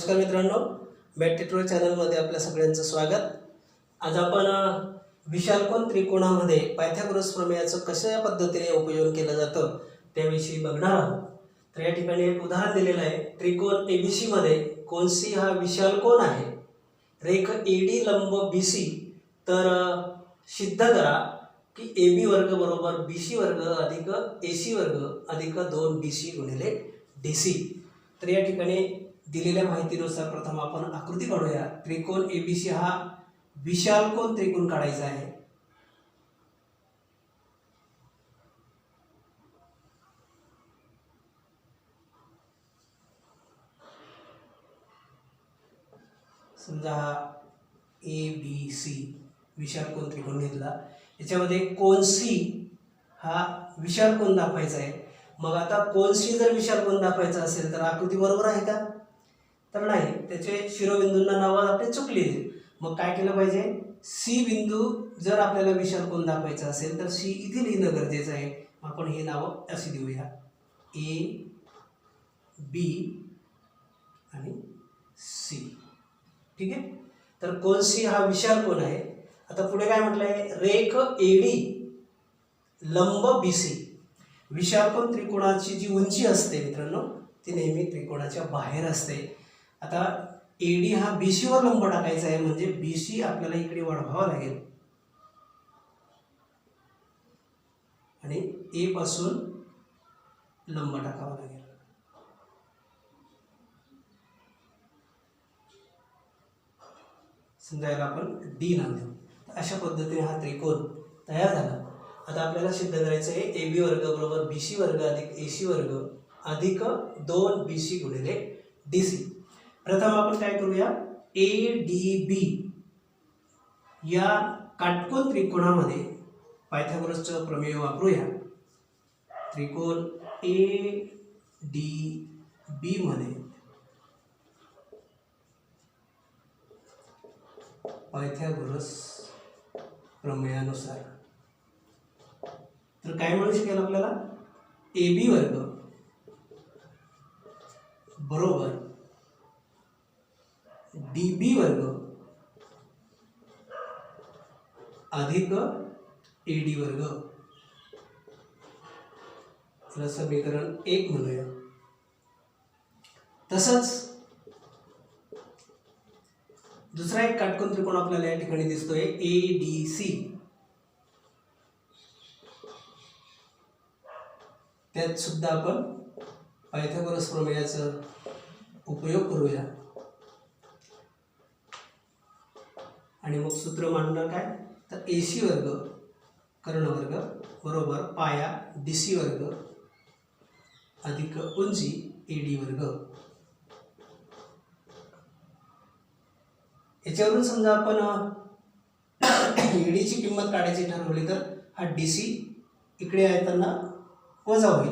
नमस्कार मित्रांनो, math tutorial चॅनलमध्ये आपल्या सगळ्यांचं स्वागत. आज आपण विशालकोन त्रिकोणामध्ये पायथागोरस प्रमेयाचं कशा पद्धतीने उपयोग केलं जातं त्याविषयी बघणार आहोत. तर या ठिकाणी एक उदाहरण दिलेलं आहे. त्रिकोण ABC मध्ये कोन C हा विशालकोन आहे, रेख AD लंब BC. तर सिद्ध करा की AB वर्ग बरोबर BC वर्ग अधिक AC वर्ग अधिक 2BC गुणिले DC. तर या ठिकाणी दिलेल्या माहितीनुसार प्रथम आपण आकृती काढूया. त्रिकोण ABC हा विशालकोन त्रिकोण काढायचा आहे. समजा हा ABC विशालकोन त्रिकोण घेतला, याच्यामध्ये कोन C हा विशालकोन दाखवायचा आहे. मग आता कोन C जर विशालकोन दाखवायचा असेल तर आकृती बरोबर आहे का? तर नाही, त्याचे शिरोबिंदूंना नावं आपले चुकली. मग काय केलं पाहिजे? C बिंदू जर आपल्याला विशालकोन दाखवायचा असेल तर C इथे लिहिणं गरजेचं आहे. आपण ही नावं अशी देऊया, A, B आणि C. ठीक आहे. तर कोन C हा विशालकोन आहे. आता पुढे काय म्हटलंय? रेख AD लंब BC. विशालकोन त्रिकोणाची जी उंची असते मित्रांनो, ती नेहमी त्रिकोणाच्या बाहेर असते. आता AD हा BC वर लंब टाकायचा आहे, म्हणजे BC आपल्याला इकडे वाढवावा लागेल आणि A पासून लंब टाकावा लागेल. समजा याला आपण D नाव देऊ. अशा पद्धतीने हा त्रिकोण तयार झाला. आता आपल्याला सिद्ध करायचं आहे AB वर्ग बरोबर BC वर्ग अधिक AC वर्ग अधिक 2BC गुणिले DC. प्रथम आपण काय करूया? ADB या काटकोन त्रिकोणामध्ये पायथागोरसचं प्रमेय वापरूया. त्रिकोण ADB मध्ये पायथागोरस प्रमेयानुसार तर काय मिळू शकेल आपल्याला? AB वर्ग बरोबर DB वर्ग अधिक AD वर्ग. त्याला समीकरण 1 म्हणूया. तसंच दुसरा एक काटकोन त्रिकोण आपल्याला या ठिकाणी दिसतोय, ADC. त्यात सुद्धा आपण पायथागोरस प्रमेयाचा उपयोग करूया आणि मग सूत्र मांडणार काय? तर AC वर्ग कर्ण वर्ग बरोबर पाया DC वर्ग अधिक उंची AD वर्ग. याच्यावरून समजा आपण AD ची किंमत काढायची ठरवली तर हा DC इकडे येताना वजा होईल,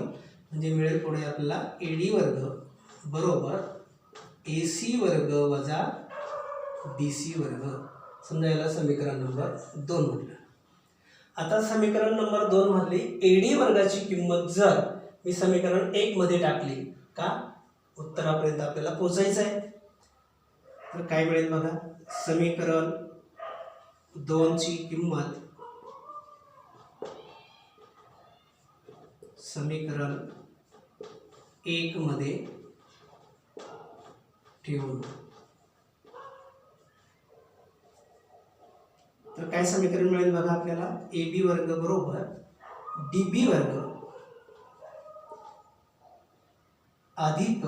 म्हणजे मिळेल पुढे आपल्याला AD वर्ग बरोबर AC वर्ग वजा DC वर्ग. समजा याला समीकरण नंबर 2 म्हटलं. आता समीकरण नंबर 2 मधली AD वर्गाची किंमत जर मी समीकरण 1 मध्ये टाकली का उत्तरापर्यंत आपल्याला पोहोचायचं आहे. तर काय मिळेल बघा? समीकरण 2 ची किंमत समीकरण 1 मध्ये ठेवून तर काय समीकरण मिळेल बघा आपल्याला? AB वर्ग बरोबर DB वर्ग अधिक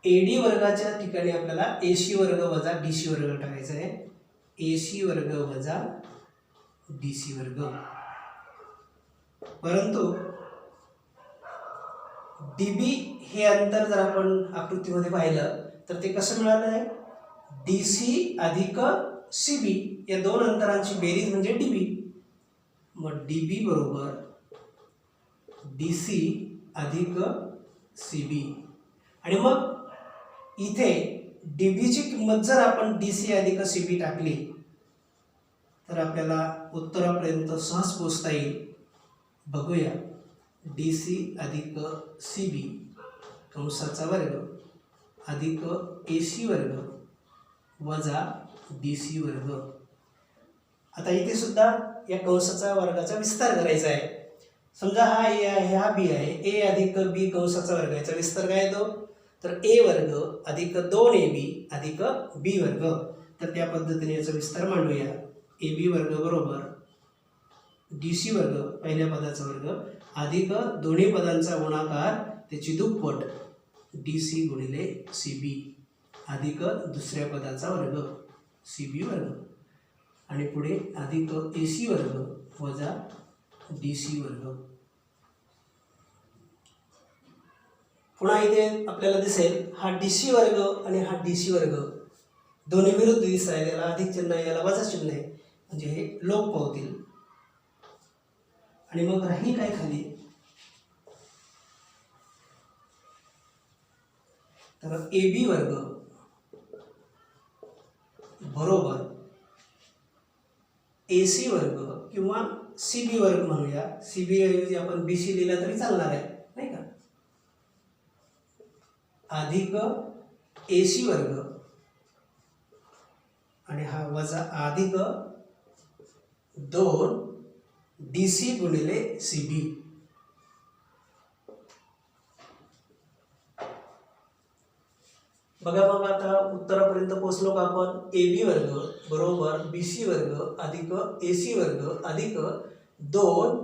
AD वर्गाच्या ठिकाणी आपल्याला AC वर्ग वजा DC वर्ग टाकायचा आहे. AC वर्ग वजा DC वर्ग. परंतु DB हे अंतर जर आपण आकृतीमध्ये पाहिलं तर ते कसं मिळालं आहे? DC अधिक CB या दोन अंतरांची बेरीज म्हणजे DB. मग DB बरोबर DC अधिक CB. आणि मग इथे DB ची किंमत जर आपण DC अधिक CB टाकली तर आपल्याला उत्तरापर्यंत सहज पोहोचता येईल. बघूया. DC अधिक CB कंसाचा वर्ग अधिक AC वर्ग वजा BC वर्ग. आता इथे सुद्धा या कंसाचा वर्गाचा विस्तार करायचा आहे. समजा हा A आहे, हा B आहे. A अधिक B कंसाचा वर्ग, याचा विस्तार काय येतो? तर A वर्ग अधिक 2AB अधिक B वर्ग. तर त्या पद्धतीने याचा विस्तार मांडूया. AB वर्ग बरोबर DC वर्ग, पहिल्या पदाचा वर्ग, अधिक दोन्ही पदांचा गुणाकार त्याची दुप्पट DC गुणिले CB अधिक दुसऱ्या पदाचा वर्ग CB वर्ग, आणि पुढे अधिक AC वर्ग वजा DC वर्ग. पुन्हा इथे आपल्याला दिसेल हा DC वर्ग आणि हा DC वर्ग दोन्ही विरुद्ध दिसत आहे. याला अधिक चिन्ह आहे, याला वजा चिन्ह आहे, म्हणजे हे लोप पावतील. आणि मग राहील काय खाली? तर AB वर्ग बरोबर AC वर्ग किंवा CB वर्ग म्हणूया. CB ऐवजी आपण BC लिहिला तरी चालणार आहे, नाही का? अधिक AC वर्ग आणि हा वजा अधिक 2 DC गुणिले CB. बघा मग आता उत्तरापर्यंत पोहोचलो का आपण? AB वर्ग बरोबर BC वर्ग अधिक AC वर्ग अधिक 2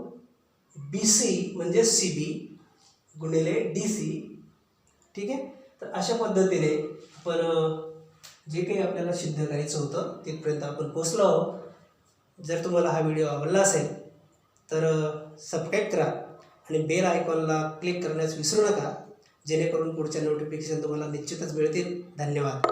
BC म्हणजे CB गुणिले DC. ठीक आहे. तर अशा पद्धतीने आपण जे काही आपल्याला सिद्ध करायचं होतं तिथपर्यंत आपण पोहोचलो आहोत. जर तुम्हाला हा व्हिडिओ आवडला असेल तर सबस्क्राईब करा आणि बेल आयकॉनला क्लिक करण्यास विसरू नका, जेणेकरून पुढच्या नोटिफिकेशन तुम्हाला निश्चितच मिळतील. धन्यवाद.